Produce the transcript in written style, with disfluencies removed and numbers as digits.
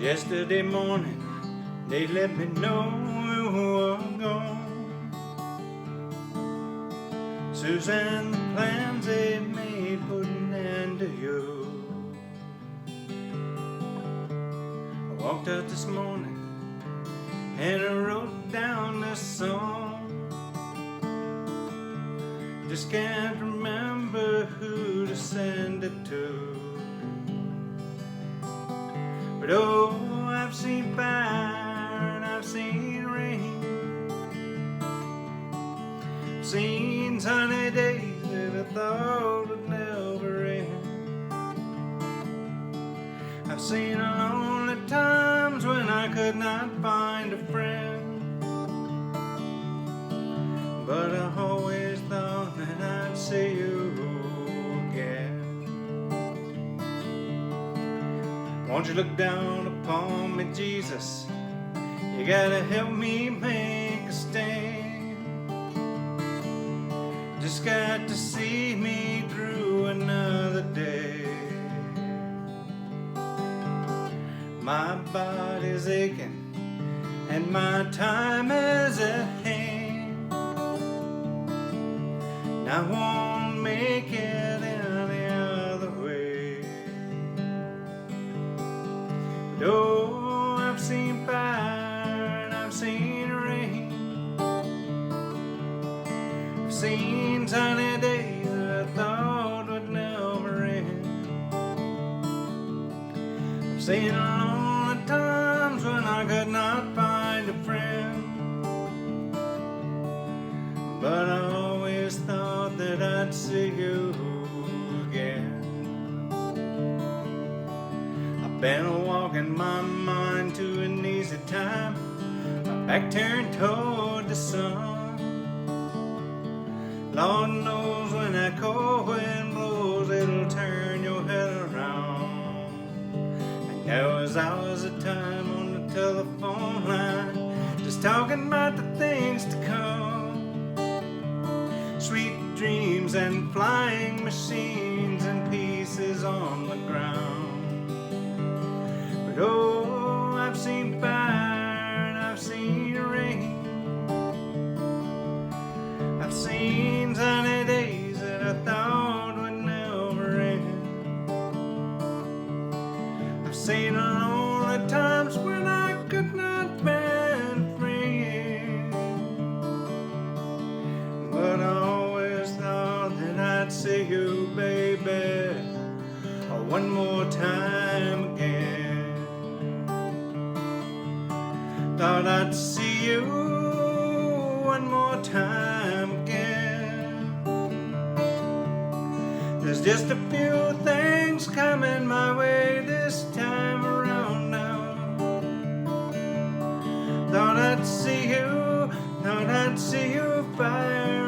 Yesterday morning, they let me know you were gone. Suzanne, the plans they made put an end to you. I walked out this morning and I wrote down this song. Just can't remember who to send it to. But oh, I've seen fire and I've seen rain. I've seen sunny days that I thought would never end. I've seen lonely times when I could not find a friend. But I always thought that I'd see you again. Won't you look down upon me, Jesus? You gotta help me make a stand. Just got to see me through another day. My body's aching and my time is at hand. I won't make it any other way. But oh, I've seen fire and I've seen rain. I've seen sunny days that I thought would never end. I've seen lonely times when I could not find a friend. But I always thought that I'd see you again. I've been walking my mind to an easy time, my back turned toward the sun. Lord knows when that cold wind blows, it'll turn your head around. And there was hours of time on the telephone line, just talking about the things to come. Sweet dreams and flying machines and pieces on the ground. But oh, I've seen fire and I've seen rain. I've seen sunny days that I thought would never end. I've seen lonely times when I could not bear a friend. But I'd see you, baby, one more time again. Thought I'd see you one more time again. There's just a few things coming my way this time around now. Thought I'd see you fire